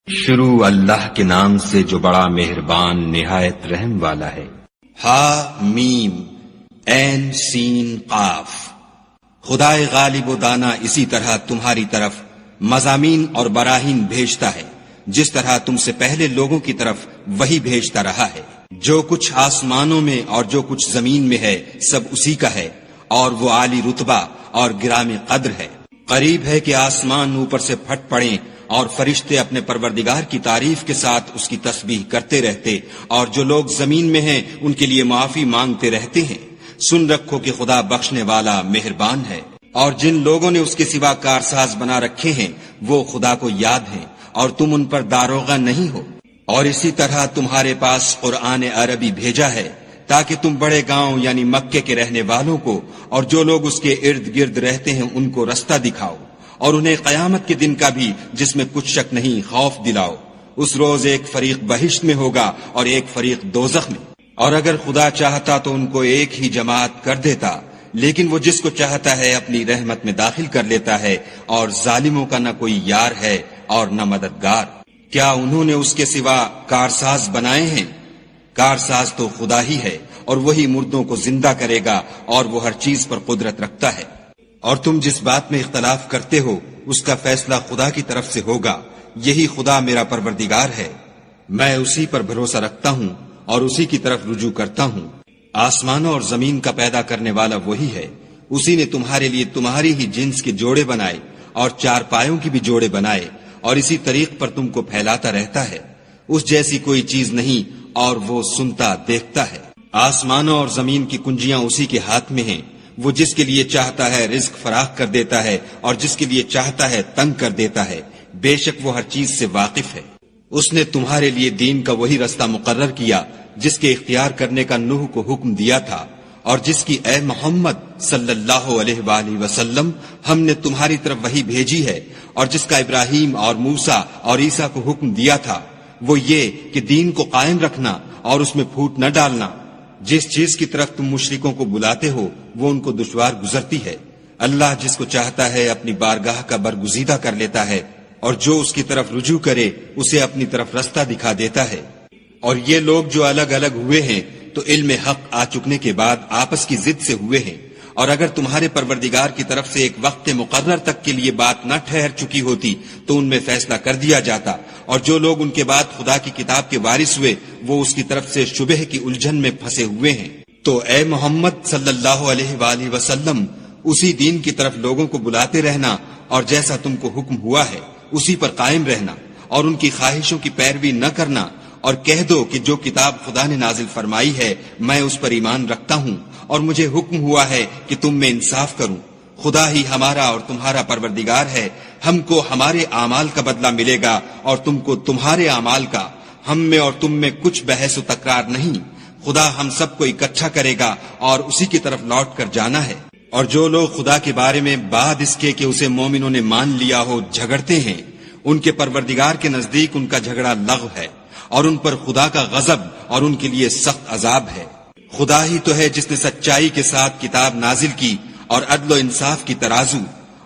شروع اللہ کے نام سے جو بڑا مہربان نہایت رحم والا ہے۔ ہا میم عین سین قاف۔ خدائے غالب و دانا اسی طرح تمہاری طرف مضامین اور براہین بھیجتا ہے جس طرح تم سے پہلے لوگوں کی طرف وہی بھیجتا رہا ہے۔ جو کچھ آسمانوں میں اور جو کچھ زمین میں ہے سب اسی کا ہے، اور وہ عالی رتبہ اور گرامی قدر ہے۔ قریب ہے کہ آسمان اوپر سے پھٹ پڑیں اور فرشتے اپنے پروردگار کی تعریف کے ساتھ اس کی تسبیح کرتے رہتے، اور جو لوگ زمین میں ہیں ان کے لیے معافی مانگتے رہتے ہیں۔ سن رکھو کہ خدا بخشنے والا مہربان ہے، اور جن لوگوں نے اس کے سوا کارساز بنا رکھے ہیں وہ خدا کو یاد ہیں، اور تم ان پر داروغہ نہیں ہو۔ اور اسی طرح تمہارے پاس قرآن عربی بھیجا ہے تاکہ تم بڑے گاؤں یعنی مکے کے رہنے والوں کو اور جو لوگ اس کے ارد گرد رہتے ہیں ان کو رستہ دکھاؤ، اور انہیں قیامت کے دن کا بھی جس میں کچھ شک نہیں خوف دلاؤ۔ اس روز ایک فریق بہشت میں ہوگا اور ایک فریق دوزخ میں، اور اگر خدا چاہتا تو ان کو ایک ہی جماعت کر دیتا، لیکن وہ جس کو چاہتا ہے اپنی رحمت میں داخل کر لیتا ہے، اور ظالموں کا نہ کوئی یار ہے اور نہ مددگار۔ کیا انہوں نے اس کے سوا کارساز بنائے ہیں؟ کارساز تو خدا ہی ہے، اور وہی مردوں کو زندہ کرے گا، اور وہ ہر چیز پر قدرت رکھتا ہے۔ اور تم جس بات میں اختلاف کرتے ہو اس کا فیصلہ خدا کی طرف سے ہوگا۔ یہی خدا میرا پروردگار ہے، میں اسی پر بھروسہ رکھتا ہوں اور اسی کی طرف رجوع کرتا ہوں۔ آسمانوں اور زمین کا پیدا کرنے والا وہی ہے، اسی نے تمہارے لیے تمہاری ہی جنس کے جوڑے بنائے اور چار پایوں کی بھی جوڑے بنائے، اور اسی طریق پر تم کو پھیلاتا رہتا ہے۔ اس جیسی کوئی چیز نہیں، اور وہ سنتا دیکھتا ہے۔ آسمانوں اور زمین کی کنجیاں اسی کے ہاتھ میں ہیں، وہ جس کے لیے چاہتا ہے رزق فراخ کر دیتا ہے اور جس کے لیے چاہتا ہے تنگ کر دیتا ہے۔ بے شک وہ ہر چیز سے واقف ہے۔ اس نے تمہارے لیے دین کا وہی رستہ مقرر کیا جس کے اختیار کرنے کا نوح کو حکم دیا تھا، اور جس کی اے محمد صلی اللہ علیہ وآلہ وسلم ہم نے تمہاری طرف وہی بھیجی ہے، اور جس کا ابراہیم اور موسیٰ اور عیسیٰ کو حکم دیا تھا، وہ یہ کہ دین کو قائم رکھنا اور اس میں پھوٹ نہ ڈالنا۔ جس چیز کی طرف تم مشرکوں کو بلاتے ہو وہ ان کو دشوار گزرتی ہے۔ اللہ جس کو چاہتا ہے اپنی بارگاہ کا برگزیدہ کر لیتا ہے، اور جو اس کی طرف رجوع کرے اسے اپنی طرف رستہ دکھا دیتا ہے۔ اور یہ لوگ جو الگ الگ ہوئے ہیں تو علم حق آ چکنے کے بعد آپس کی ضد سے ہوئے ہیں، اور اگر تمہارے پروردگار کی طرف سے ایک وقت مقرر تک کے لیے بات نہ ٹھہر چکی ہوتی تو ان میں فیصلہ کر دیا جاتا، اور جو لوگ ان کے بعد خدا کی کتاب کے وارث ہوئے وہ اس کی طرف سے شبہ کی الجھن میں پھنسے ہوئے ہیں۔ تو اے محمد صلی اللہ علیہ وآلہ وسلم اسی دین کی طرف لوگوں کو بلاتے رہنا، اور جیسا تم کو حکم ہوا ہے اسی پر قائم رہنا، اور ان کی خواہشوں کی پیروی نہ کرنا، اور کہہ دو کہ جو کتاب خدا نے نازل فرمائی ہے میں اس پر ایمان رکھتا ہوں، اور مجھے حکم ہوا ہے کہ تم میں انصاف کروں۔ خدا ہی ہمارا اور تمہارا پروردگار ہے، ہم کو ہمارے اعمال کا بدلہ ملے گا اور تم کو تمہارے اعمال کا۔ ہم میں اور تم میں کچھ بحث و تکرار نہیں، خدا ہم سب کو اکٹھا کرے گا اور اسی کی طرف لوٹ کر جانا ہے۔ اور جو لوگ خدا کے بارے میں بعد اس کے کہ اسے مومنوں نے مان لیا ہو جھگڑتے ہیں، ان کے پروردگار کے نزدیک ان کا جھگڑا لغو ہے، اور ان پر خدا کا غضب اور ان کے لیے سخت عذاب ہے۔ خدا ہی تو ہے جس نے سچائی کے ساتھ کتاب نازل کی اور عدل و انصاف کی ترازو،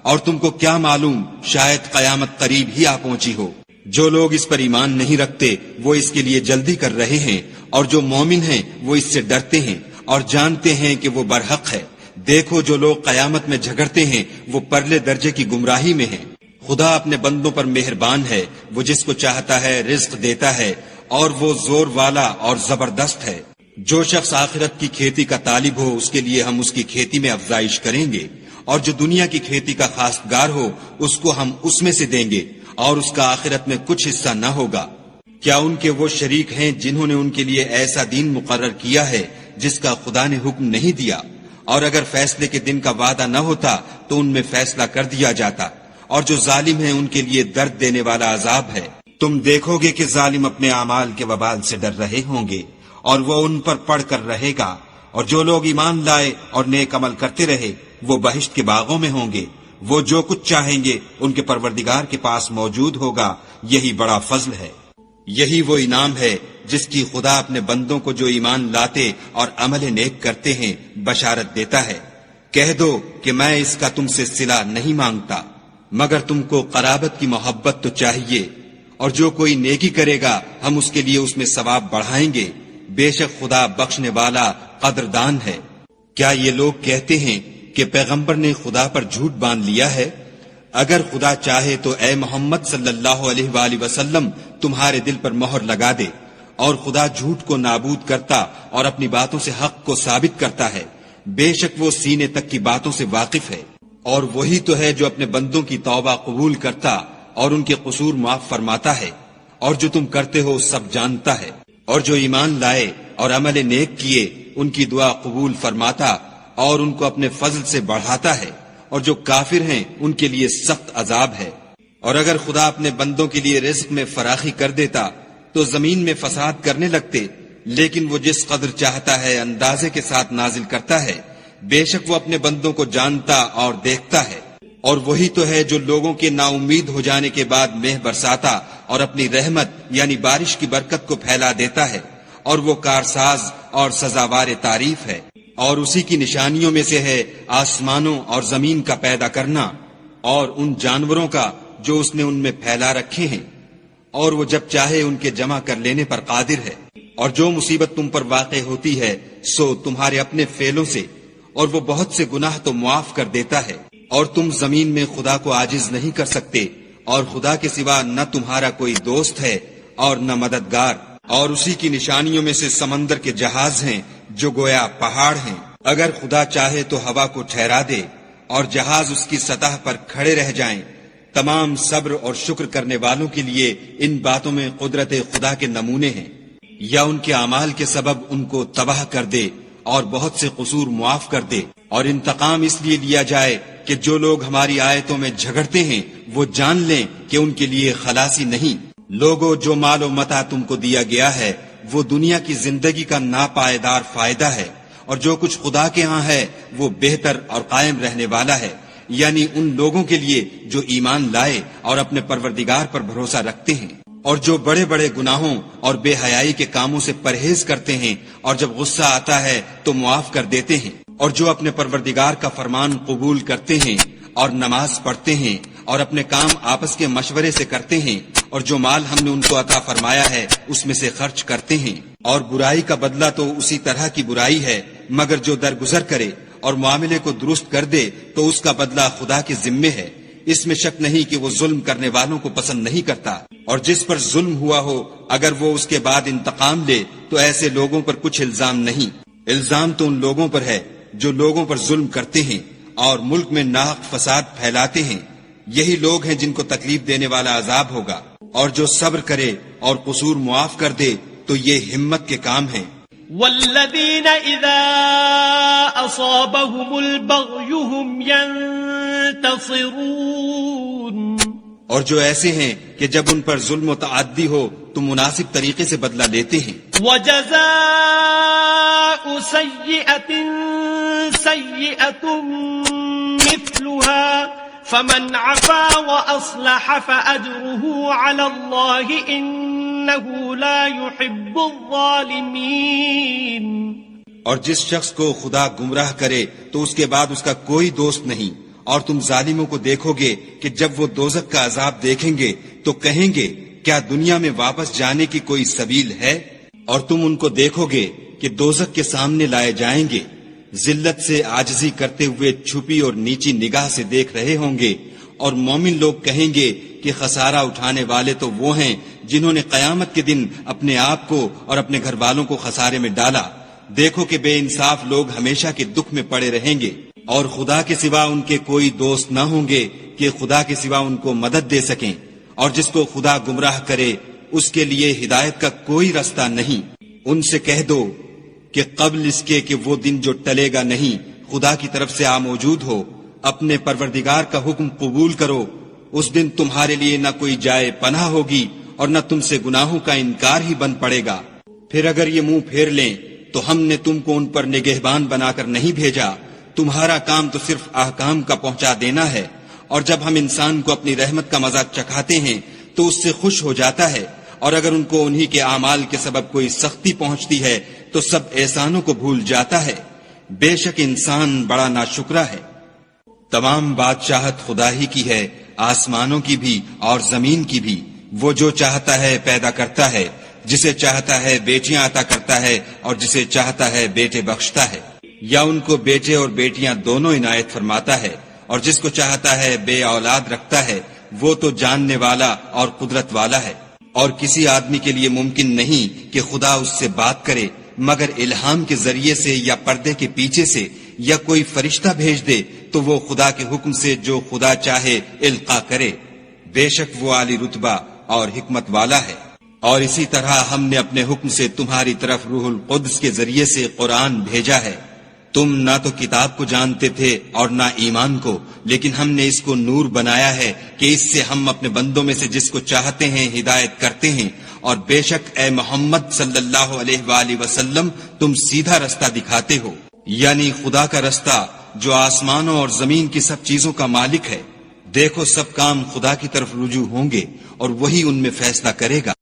اور تم کو کیا معلوم شاید قیامت قریب ہی آ پہنچی ہو۔ جو لوگ اس پر ایمان نہیں رکھتے وہ اس کے لیے جلدی کر رہے ہیں، اور جو مومن ہیں وہ اس سے ڈرتے ہیں اور جانتے ہیں کہ وہ برحق ہے۔ دیکھو جو لوگ قیامت میں جھگڑتے ہیں وہ پرلے درجے کی گمراہی میں ہیں۔ خدا اپنے بندوں پر مہربان ہے، وہ جس کو چاہتا ہے رزق دیتا ہے، اور وہ زور والا اور زبردست ہے۔ جو شخص آخرت کی کھیتی کا طالب ہو اس کے لیے ہم اس کی کھیتی میں افزائش کریں گے، اور جو دنیا کی کھیتی کا خواستگار ہو اس کو ہم اس میں سے دیں گے، اور اس کا آخرت میں کچھ حصہ نہ ہوگا۔ کیا ان کے وہ شریک ہیں جنہوں نے ان کے لیے ایسا دین مقرر کیا ہے جس کا خدا نے حکم نہیں دیا؟ اور اگر فیصلے کے دن کا وعدہ نہ ہوتا تو ان میں فیصلہ کر دیا جاتا، اور جو ظالم ہیں ان کے لیے درد دینے والا عذاب ہے۔ تم دیکھو گے کہ ظالم اپنے اعمال کے وبال سے ڈر رہے ہوں گے، اور وہ ان پر پڑھ کر رہے گا، اور جو لوگ ایمان لائے اور نیک عمل کرتے رہے وہ بہشت کے باغوں میں ہوں گے۔ وہ جو کچھ چاہیں گے ان کے پروردگار کے پاس موجود ہوگا، یہی بڑا فضل ہے۔ یہی وہ انعام ہے جس کی خدا اپنے بندوں کو جو ایمان لاتے اور عمل نیک کرتے ہیں بشارت دیتا ہے۔ کہہ دو کہ میں اس کا تم سے صلہ نہیں مانگتا، مگر تم کو قرابت کی محبت تو چاہیے، اور جو کوئی نیکی کرے گا ہم اس کے لیے اس میں ثواب بڑھائیں گے، بے شک خدا بخشنے والا قدردان ہے۔ کیا یہ لوگ کہتے ہیں کہ پیغمبر نے خدا پر جھوٹ باندھ لیا ہے؟ اگر خدا چاہے تو اے محمد صلی اللہ علیہ وآلہ وسلم تمہارے دل پر مہر لگا دے، اور خدا جھوٹ کو نابود کرتا اور اپنی باتوں سے حق کو ثابت کرتا ہے، بے شک وہ سینے تک کی باتوں سے واقف ہے۔ اور وہی تو ہے جو اپنے بندوں کی توبہ قبول کرتا اور ان کے قصور معاف فرماتا ہے، اور جو تم کرتے ہو سب جانتا ہے۔ اور جو ایمان لائے اور عمل نیک کیے ان کی دعا قبول فرماتا اور ان کو اپنے فضل سے بڑھاتا ہے، اور جو کافر ہیں ان کے لیے سخت عذاب ہے۔ اور اگر خدا اپنے بندوں کے لیے رزق میں فراخی کر دیتا تو زمین میں فساد کرنے لگتے، لیکن وہ جس قدر چاہتا ہے اندازے کے ساتھ نازل کرتا ہے، بے شک وہ اپنے بندوں کو جانتا اور دیکھتا ہے۔ اور وہی تو ہے جو لوگوں کے نا امید ہو جانے کے بعد مہ برساتا اور اپنی رحمت یعنی بارش کی برکت کو پھیلا دیتا ہے، اور وہ کارساز اور سزاوار تعریف ہے۔ اور اسی کی نشانیوں میں سے ہے آسمانوں اور زمین کا پیدا کرنا، اور ان جانوروں کا جو اس نے ان میں پھیلا رکھے ہیں، اور وہ جب چاہے ان کے جمع کر لینے پر قادر ہے۔ اور جو مصیبت تم پر واقع ہوتی ہے سو تمہارے اپنے فعلوں سے، اور وہ بہت سے گناہ تو معاف کر دیتا ہے۔ اور تم زمین میں خدا کو عاجز نہیں کر سکتے، اور خدا کے سوا نہ تمہارا کوئی دوست ہے اور نہ مددگار۔ اور اسی کی نشانیوں میں سے سمندر کے جہاز ہیں جو گویا پہاڑ ہیں۔ اگر خدا چاہے تو ہوا کو ٹھہرا دے اور جہاز اس کی سطح پر کھڑے رہ جائیں۔ تمام صبر اور شکر کرنے والوں کے لیے ان باتوں میں قدرت خدا کے نمونے ہیں۔ یا ان کے اعمال کے سبب ان کو تباہ کر دے اور بہت سے قصور معاف کر دے، اور انتقام اس لیے لیا جائے کہ جو لوگ ہماری آیتوں میں جھگڑتے ہیں وہ جان لیں کہ ان کے لیے خلاصی نہیں۔ لوگوں، جو مال و متاع تم کو دیا گیا ہے وہ دنیا کی زندگی کا ناپائیدار فائدہ ہے، اور جو کچھ خدا کے ہاں ہے وہ بہتر اور قائم رہنے والا ہے، یعنی ان لوگوں کے لیے جو ایمان لائے اور اپنے پروردگار پر بھروسہ رکھتے ہیں، اور جو بڑے بڑے گناہوں اور بے حیائی کے کاموں سے پرہیز کرتے ہیں، اور جب غصہ آتا ہے تو معاف کر دیتے ہیں، اور جو اپنے پروردگار کا فرمان قبول کرتے ہیں اور نماز پڑھتے ہیں اور اپنے کام آپس کے مشورے سے کرتے ہیں، اور جو مال ہم نے ان کو عطا فرمایا ہے اس میں سے خرچ کرتے ہیں۔ اور برائی کا بدلہ تو اسی طرح کی برائی ہے، مگر جو درگزر کرے اور معاملے کو درست کر دے تو اس کا بدلہ خدا کے ذمے ہے۔ اس میں شک نہیں کہ وہ ظلم کرنے والوں کو پسند نہیں کرتا۔ اور جس پر ظلم ہوا ہو اگر وہ اس کے بعد انتقام لے تو ایسے لوگوں پر کچھ الزام نہیں۔ الزام تو ان لوگوں پر ہے جو لوگوں پر ظلم کرتے ہیں اور ملک میں ناحق فساد پھیلاتے ہیں، یہی لوگ ہیں جن کو تکلیف دینے والا عذاب ہوگا۔ اور جو صبر کرے اور قصور معاف کر دے تو یہ ہمت کے کام ہیں۔ والذین اذا اصابهم البغی هم ينتصرون، اور جو ایسے ہیں کہ جب ان پر ظلم و تعدی ہو تو مناسب طریقے سے بدلہ لیتے ہیں۔ وجزاء سیئۃ سیئۃ مثلها فمن عفا واصلح فاجره على الله انه لا يحب الظالمین۔ اور جس شخص کو خدا گمراہ کرے تو اس کے بعد اس کا کوئی دوست نہیں، اور تم ظالموں کو دیکھو گے کہ جب وہ دوزخ کا عذاب دیکھیں گے تو کہیں گے کیا دنیا میں واپس جانے کی کوئی سبیل ہے؟ اور تم ان کو دیکھو گے کہ دوزخ کے سامنے لائے جائیں گے، ذلت سے عاجزی کرتے ہوئے چھپی اور نیچی نگاہ سے دیکھ رہے ہوں گے، اور مومن لوگ کہیں گے کہ خسارہ اٹھانے والے تو وہ ہیں جنہوں نے قیامت کے دن اپنے آپ کو اور اپنے گھر والوں کو خسارے میں ڈالا۔ دیکھو کہ بے انصاف لوگ ہمیشہ کے دکھ میں پڑے رہیں گے، اور خدا کے سوا ان کے کوئی دوست نہ ہوں گے کہ خدا کے سوا ان کو مدد دے سکیں۔ اور جس کو خدا گمراہ کرے اس کے لیے ہدایت کا کوئی رستہ نہیں۔ ان سے کہہ دو کہ قبل اس کے کہ وہ دن جو ٹلے گا نہیں خدا کی طرف سے موجود ہو، اپنے پروردگار کا حکم قبول کرو۔ اس دن تمہارے لیے نہ کوئی جائے پناہ ہوگی اور نہ تم سے گناہوں کا انکار ہی بن پڑے گا۔ پھر اگر یہ منہ پھیر لیں تو ہم نے تم کو ان پر نگہبان بنا کر نہیں بھیجا، تمہارا کام تو صرف احکام کا پہنچا دینا ہے۔ اور جب ہم انسان کو اپنی رحمت کا مزہ چکھاتے ہیں تو اس سے خوش ہو جاتا ہے، اور اگر ان کو انہی کے اعمال کے سبب کوئی سختی پہنچتی ہے تو سب احسانوں کو بھول جاتا ہے۔ بے شک انسان بڑا ناشکرا ہے۔ تمام بادشاہت خدا ہی کی ہے، آسمانوں کی بھی اور زمین کی بھی۔ وہ جو چاہتا ہے پیدا کرتا ہے، جسے چاہتا ہے بیٹیاں عطا کرتا ہے اور جسے چاہتا ہے بیٹے بخشتا ہے، یا ان کو بیٹے اور بیٹیاں دونوں عنایت فرماتا ہے، اور جس کو چاہتا ہے بے اولاد رکھتا ہے، وہ تو جاننے والا اور قدرت والا ہے۔ اور کسی آدمی کے لیے ممکن نہیں کہ خدا اس سے بات کرے مگر الہام کے ذریعے سے یا پردے کے پیچھے سے، یا کوئی فرشتہ بھیج دے تو وہ خدا کے حکم سے جو خدا چاہے القا کرے، بے شک وہ عالی رتبہ اور حکمت والا ہے۔ اور اسی طرح ہم نے اپنے حکم سے تمہاری طرف روح القدس کے ذریعے سے قرآن بھیجا ہے۔ تم نہ تو کتاب کو جانتے تھے اور نہ ایمان کو، لیکن ہم نے اس کو نور بنایا ہے کہ اس سے ہم اپنے بندوں میں سے جس کو چاہتے ہیں ہدایت کرتے ہیں، اور بے شک اے محمد صلی اللہ علیہ وآلہ وسلم تم سیدھا رستہ دکھاتے ہو، یعنی خدا کا رستہ جو آسمانوں اور زمین کی سب چیزوں کا مالک ہے۔ دیکھو سب کام خدا کی طرف رجوع ہوں گے اور وہی ان میں فیصلہ کرے گا۔